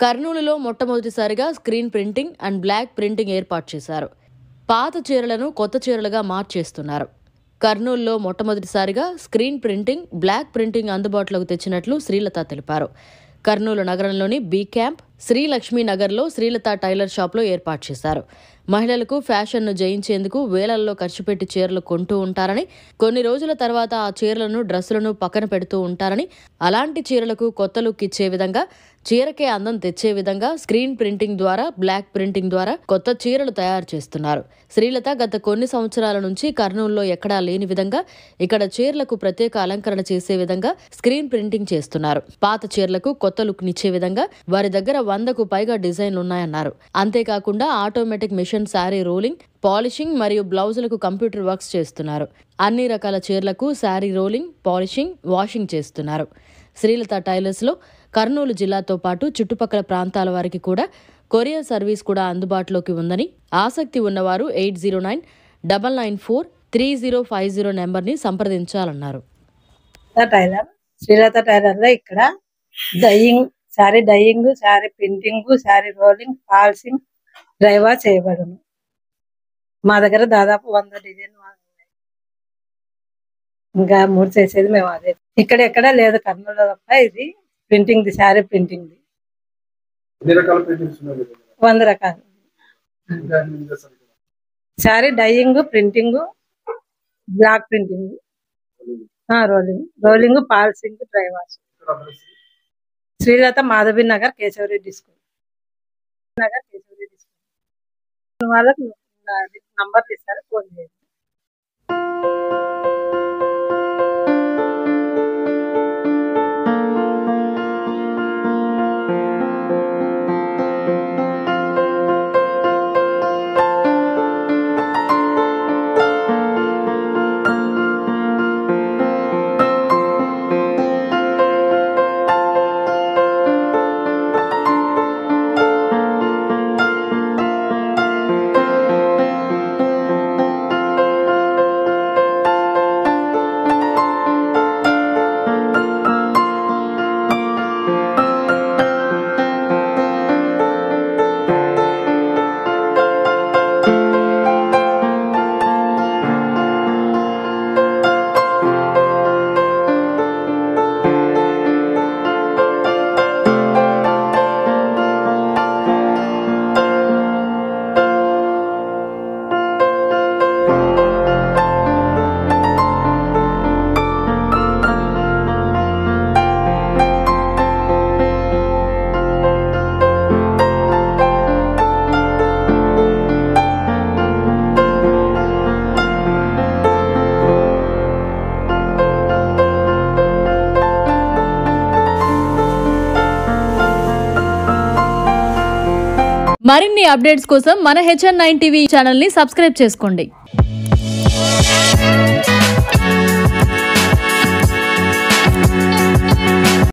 కర్నూలులో మొట్టమొదటిసారిగా screen printing and block printing ఏర్పాటు చేశారు. పాత చీరలను కొత్త చీరలుగా మార్చేస్తున్నారు. కర్నూలులో మొట్టమొదటిసారిగా స్క్రీన్ ప్రింటింగ్, బ్లాక్ ప్రింటింగ్ అందుబాటులోకి తెచ్చినట్లు శ్రీలత తెలిపారు. కర్నూలు నగరంలోని బీ క్యాంప్, శ్రీలక్ష్మీ నగర్లో శ్రీలత టైలర్ షాప్లో ఏర్పాటు చేశారు. మహిళలకు ఫ్యాషన్ను జయించేందుకు వేలల్లో ఖర్చు పెట్టి చీరలు కొంటూ ఉంటారని, కొన్ని రోజుల తర్వాత ఆ చీరలను, డ్రెస్సులను పక్కన పెడుతూ ఉంటారని, అలాంటి చీరలకు కొత్త లుక్ ఇచ్చే విధంగా, చీరకే అందం తెచ్చే విధంగా స్క్రీన్ ప్రింటింగ్ ద్వారా, బ్లాక్ ప్రింటింగ్ ద్వారా కొత్త చీరలు తయారు చేస్తున్నారు. శ్రీలత గత కొన్ని సంవత్సరాల నుంచి కర్నూలులో ఎక్కడా లేని విధంగా ఇక్కడ చీరలకు ప్రత్యేక అలంకరణ చేసే విధంగా స్క్రీన్ ప్రింటింగ్ చేస్తున్నారు. పాత చీరలకు కొత్త లుక్ నిచ్చే విధంగా వారి దగ్గర 100కు పైగా డిజైన్లు ఉన్నాయన్నారు. అంతేకాకుండా automatic machine sari rolling, polishing మరియు బ్లౌజులకు కంప్యూటర్ వర్క్స్ చేస్తున్నారు. అన్ని రకాల చీరలకు శారీ రోలింగ్, పాలిషింగ్, వాషింగ్ చేస్తున్నారు. శ్రీలత టైలర్స్లో కర్నూలు జిల్లాతో పాటు చుట్టుపక్కల ప్రాంతాల వారికి కూడా కొరియర్ సర్వీస్ కూడా అందుబాటులోకి ఉందని, ఆసక్తి ఉన్నవారు 8099943050 నెంబర్ని సంప్రదించాలన్నారు. శ్రీలత టైలర్లో ఇక్కడ dyeing, sari dyeing, sari printing, sari rolling, polishing, dry wash చేయబడును. మా దగ్గర దాదాపు 100 డిజైన్ ఉన్నాయి. ఇంకా 3 చేసేది మేము అదే. ఇక్కడ ఎక్కడ లేదు కర్నూలు తప్ప. ఇది ప్రింటింగ్ ది, శారీ ప్రింటింగ్ ది 100 రకాలు. Sari dyeing, printing, block printing, rolling, polishing, dry wash. Srilatha Madhavi Nagar, Keshavareddy school. వాళ్ళకు నంబర్లు ఇస్తారు, ఫోన్ చేయండి. మరిన్ని అప్డేట్స్ కోసం మన HN9 టీవీ ఛానల్ని సబ్స్క్రైబ్ చేసుకోండి.